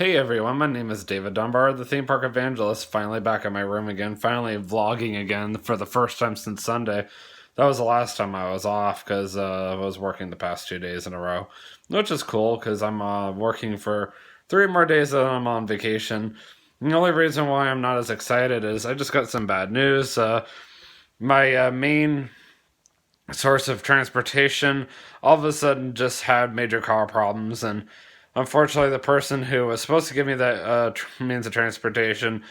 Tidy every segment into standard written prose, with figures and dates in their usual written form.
Hey everyone, my name is David Dunbar, the theme park evangelist, finally back in my room again, finally vlogging again for the first time since Sunday. That was the last time I was off because I was working the past 2 days in a row, which is cool because I'm working for 3 more days that I'm on vacation. The only reason why I'm not as excited is I just got some bad news. My main source of transportation all of a sudden just had major car problems, and unfortunately the person who was supposed to give me that means of transportation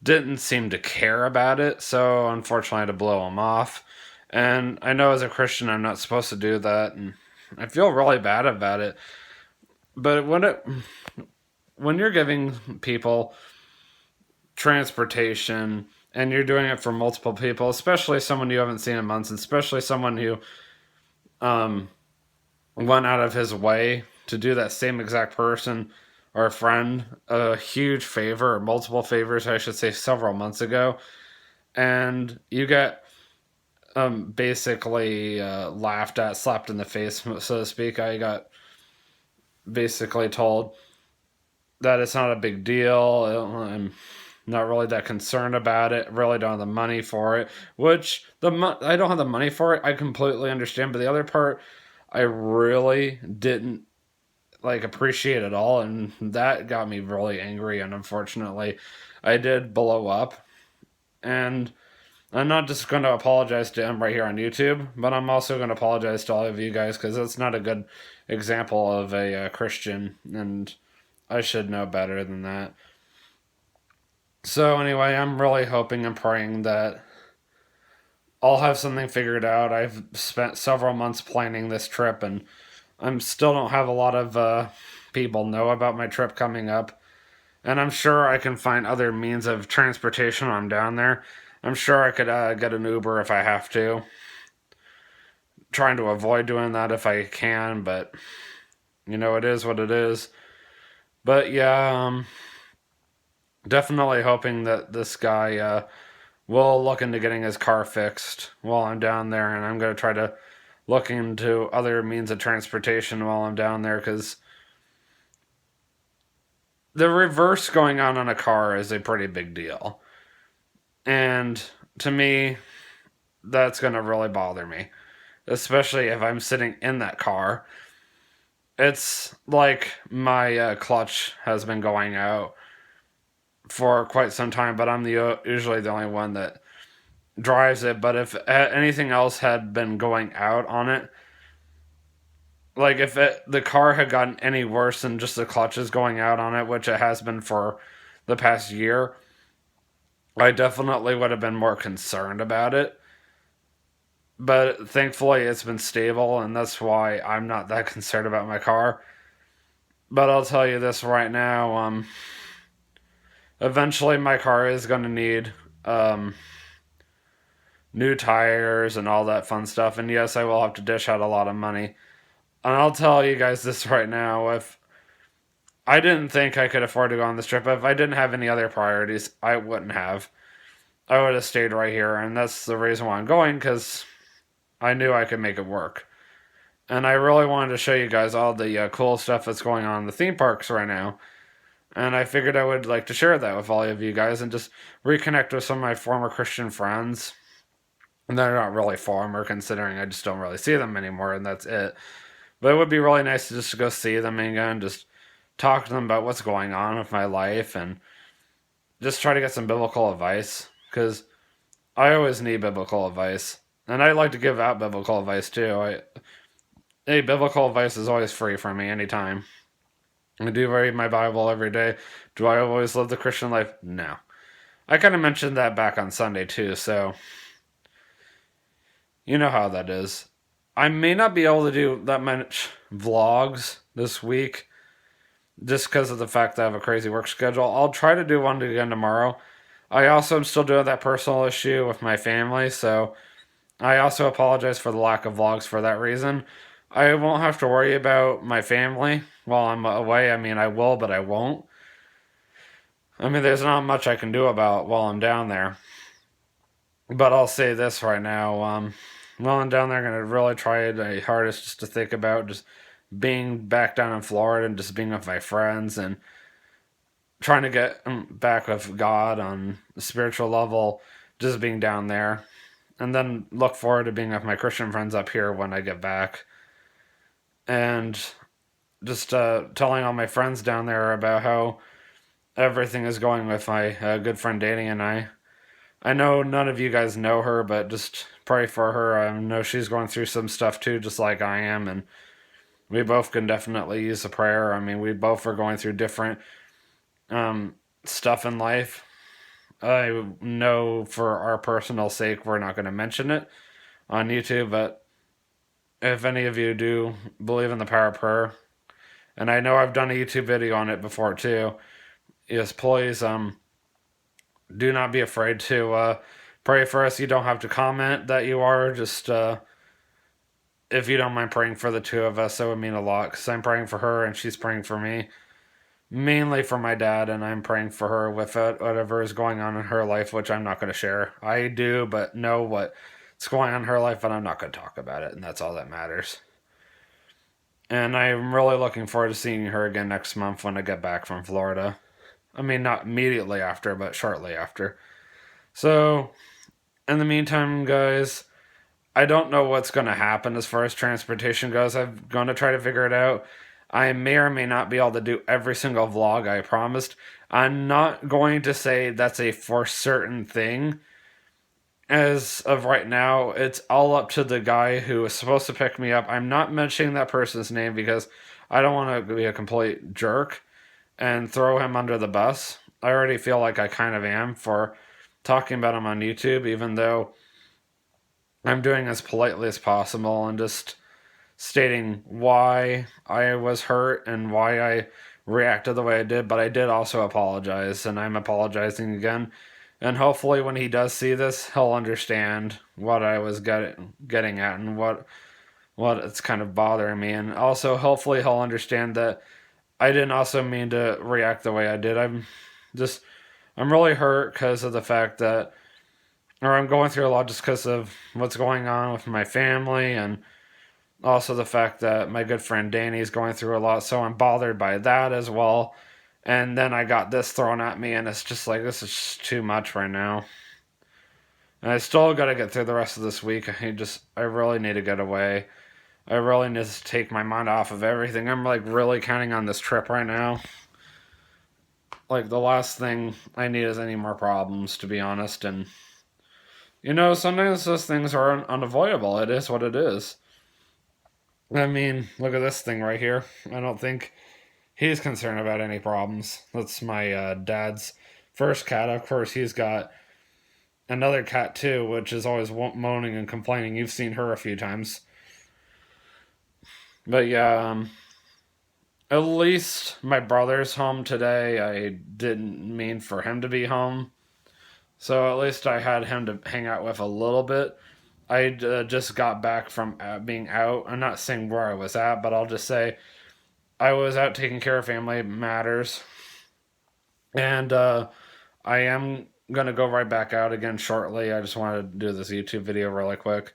didn't seem to care about it, so unfortunately I had to blow him off. And I know as a Christian I'm not supposed to do that, and I feel really bad about it. But when you're giving people transportation and you're doing it for multiple people, especially someone you haven't seen in months, and especially someone who um, went out of his way to do that same exact person or friend a huge favor, or multiple favors, I should say, several months ago, and you get basically laughed at, slapped in the face, so to speak. I got basically told that it's not a big deal. I'm not really that concerned about it. Really don't have the money for it. Which I don't have the money for it. I completely understand. But the other part, I really didn't like appreciate at all, and that got me really angry. And unfortunately, I did blow up. And I'm not just going to apologize to him right here on YouTube, but I'm also going to apologize to all of you guys because that's not a good example of a Christian, and I should know better than that. So anyway, I'm really hoping and praying that I'll have something figured out. I've spent several months planning this trip, and I'm still don't have a lot of people know about my trip coming up. And I'm sure I can find other means of transportation when I'm down there. I'm sure I could get an Uber if I have to. Trying to avoid doing that if I can, but it is what it is. But yeah, definitely hoping that this guy will look into getting his car fixed while I'm down there, and I'm going to try to look into other means of transportation while I'm down there because the reverse going on a car is a pretty big deal. And to me, that's going to really bother me, especially if I'm sitting in that car. It's like my clutch has been going out for quite some time, but I'm usually the only one that drives it. But if anything else had been going out on it, like if the car had gotten any worse than just the clutches going out on it, which it has been for the past year, I definitely would have been more concerned about it. But thankfully, it's been stable, and that's why I'm not that concerned about my car. But I'll tell you this right now: eventually, my car is going to need new tires and all that fun stuff. And yes, I will have to dish out a lot of money. And I'll tell you guys this right now: if I didn't think I could afford to go on this trip, if I didn't have any other priorities, I wouldn't have. I would have stayed right here, and that's the reason why I'm going, because I knew I could make it work. And I really wanted to show you guys all the cool stuff that's going on in the theme parks right now. And I figured I would like to share that with all of you guys and just reconnect with some of my former Christian friends. And they're not really former, considering I just don't really see them anymore, and that's it. But it would be really nice to just go see them again, just talk to them about what's going on with my life, and just try to get some biblical advice. Because I always need biblical advice. And I like to give out biblical advice too. Hey, biblical advice is always free for me anytime. I do read my Bible every day. Do I always live the Christian life? No. I kind of mentioned that back on Sunday too, so you know how that is. I may not be able to do that much vlogs this week just because of the fact that I have a crazy work schedule. I'll try to do one again tomorrow. I also am still doing that personal issue with my family, so I also apologize for the lack of vlogs for that reason. I won't have to worry about my family while I'm away. I mean, I will, but I won't. I mean, there's not much I can do about while I'm down there. But I'll say this right now. While I'm down there, I'm going to really try my hardest just to think about just being back down in Florida and just being with my friends and trying to get back with God on a spiritual level, just being down there. And then look forward to being with my Christian friends up here when I get back. And just telling all my friends down there about how everything is going with my good friend Danny and I. I know none of you guys know her, but just pray for her. I know she's going through some stuff too, just like I am, and we both can definitely use a prayer. I mean, we both are going through different stuff in life. I know for our personal sake, we're not going to mention it on YouTube, but if any of you do believe in the power of prayer, and I know I've done a YouTube video on it before too, yes, please do not be afraid to pray for us. You don't have to comment that you are. Just if you don't mind praying for the two of us, that would mean a lot. Because I'm praying for her and she's praying for me. Mainly for my dad, and I'm praying for her with it, whatever is going on in her life, which I'm not going to share. I do, but know what's going on in her life, and I'm not going to talk about it, and that's all that matters. And I'm really looking forward to seeing her again next month when I get back from Florida. I mean, not immediately after, but shortly after. So, in the meantime, guys, I don't know what's going to happen as far as transportation goes. I'm going to try to figure it out. I may or may not be able to do every single vlog I promised. I'm not going to say that's a for certain thing. As of right now, it's all up to the guy who is supposed to pick me up. I'm not mentioning that person's name because I don't want to be a complete jerk and throw him under the bus. I already feel like I kind of am for talking about him on YouTube, even though I'm doing as politely as possible and just stating why I was hurt and why I reacted the way I did, but I did also apologize, and I'm apologizing again. And hopefully, when he does see this, he'll understand what I was getting at and what it's kind of bothering me. And also, hopefully, he'll understand that I didn't also mean to react the way I did. I'm really hurt because of the fact that, or I'm going through a lot just because of what's going on with my family, and also the fact that my good friend Danny is going through a lot, so I'm bothered by that as well. And then I got this thrown at me, and it's just like, this is just too much right now. And I still got to get through the rest of this week. I really need to get away. I really need to take my mind off of everything. I'm like really counting on this trip right now. Like the last thing I need is any more problems, to be honest. And sometimes those things are unavoidable. It is what it is. I mean, look at this thing right here. I don't think he's concerned about any problems. That's my dad's first cat. Of course, he's got another cat too, which is always moaning and complaining. You've seen her a few times. But yeah, at least my brother's home today. I didn't mean for him to be home. So at least I had him to hang out with a little bit. I just got back from being out. I'm not saying where I was at, but I'll just say I was out taking care of family matters. And I am going to go right back out again shortly. I just wanted to do this YouTube video really quick.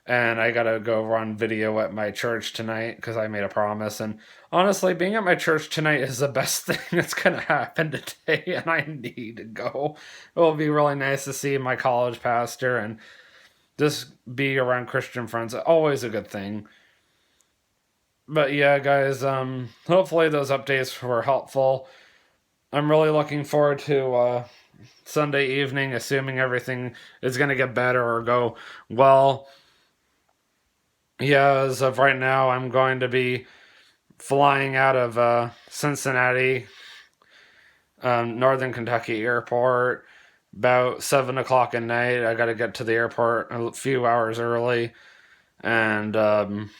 And I got to go run video at my church tonight because I made a promise. And honestly, being at my church tonight is the best thing that's going to happen today. And I need to go. It will be really nice to see my college pastor and just be around Christian friends. Always a good thing. But yeah, guys, hopefully those updates were helpful. I'm really looking forward to Sunday evening, assuming everything is going to get better or go well. Yeah, as of right now, I'm going to be flying out of Cincinnati, Northern Kentucky Airport, about 7 o'clock at night. I got to get to the airport a few hours early, and I'm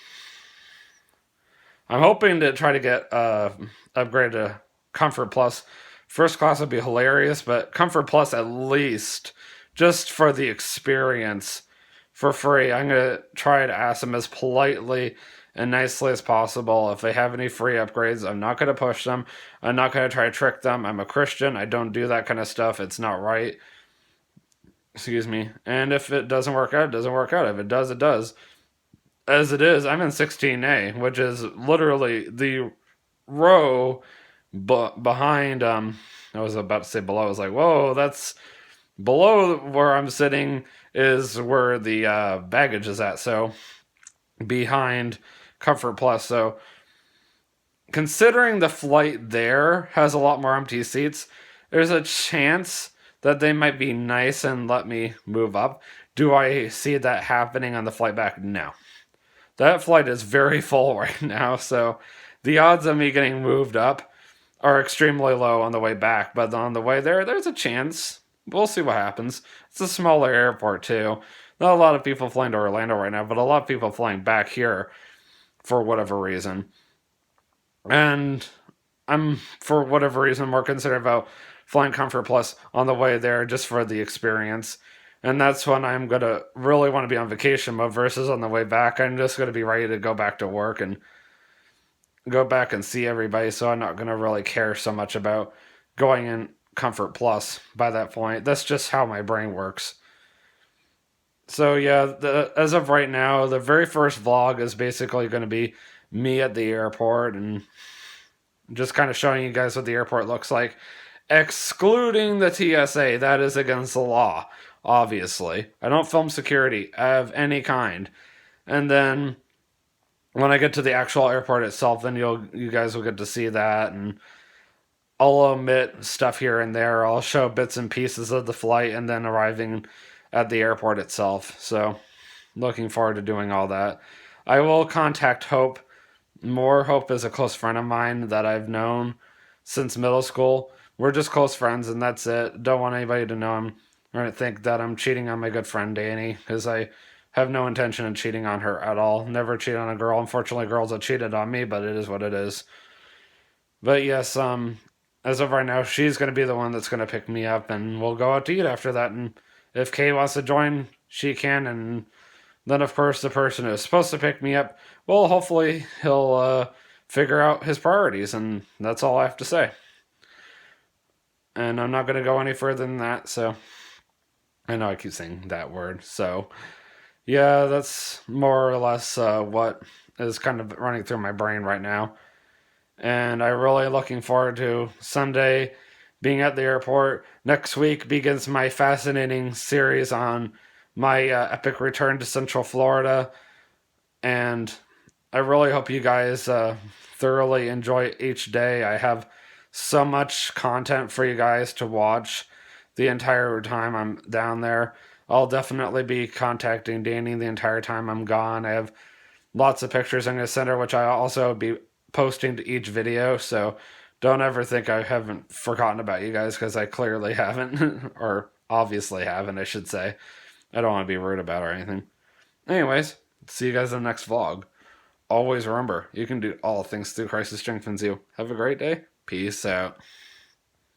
hoping to try to get upgrade to Comfort Plus. First class would be hilarious, but Comfort Plus at least, just for the experience, for free. I'm going to try to ask them as politely and nicely as possible. If they have any free upgrades, I'm not going to push them. I'm not going to try to trick them. I'm a Christian. I don't do that kind of stuff. It's not right. Excuse me. And if it doesn't work out, it doesn't work out. If it does, it does. As it is, I'm in 16A, which is literally the row But behind, I was about to say below. I was like, whoa, that's below where I'm sitting is where the baggage is at. So behind Comfort Plus. So considering the flight there has a lot more empty seats, there's a chance that they might be nice and let me move up. Do I see that happening on the flight back? No. That flight is very full right now, so the odds of me getting moved up are extremely low on the way back, but on the way there, there's a chance. We'll see what happens. It's a smaller airport, too. Not a lot of people flying to Orlando right now, but a lot of people flying back here for whatever reason. And I'm, for whatever reason, more considerate about flying Comfort Plus on the way there just for the experience. And that's when I'm going to really want to be on vacation mode versus on the way back. I'm just going to be ready to go back to work and go back and see everybody. So I'm not going to really care so much about going in Comfort Plus by that point. That's just how my brain works. So yeah, as of right now, the very first vlog is basically going to be me at the airport and just kind of showing you guys what the airport looks like, excluding the TSA. That is against the law, obviously. I don't film security of any kind. And then when I get to the actual airport itself, then you guys will get to see that, and I'll omit stuff here and there. I'll show bits and pieces of the flight and then arriving at the airport itself. So, looking forward to doing all that. I will contact Hope more. Hope is a close friend of mine that I've known since middle school. We're just close friends, and that's it. Don't want anybody to know him or think that I'm cheating on my good friend Danny, because I have no intention of cheating on her at all. Never cheat on a girl. Unfortunately, girls have cheated on me, but it is what it is. But yes, as of right now, she's going to be the one that's going to pick me up, and we'll go out to eat after that. And if Kay wants to join, she can. And then, of course, the person who's supposed to pick me up, well, hopefully he'll figure out his priorities, and that's all I have to say. And I'm not going to go any further than that, so I know I keep saying that word. So, yeah, that's more or less what is kind of running through my brain right now. And I'm really looking forward to Sunday being at the airport. Next week begins my fascinating series on my epic return to Central Florida. And I really hope you guys thoroughly enjoy each day. I have so much content for you guys to watch the entire time I'm down there. I'll definitely be contacting Danny the entire time I'm gone. I have lots of pictures I'm going to send her, which I also be posting to each video. So don't ever think I haven't forgotten about you guys, because I clearly haven't, or obviously haven't, I should say. I don't want to be rude about it or anything. Anyways, see you guys in the next vlog. Always remember, you can do all things through Christ who strengthens you. Have a great day. Peace out.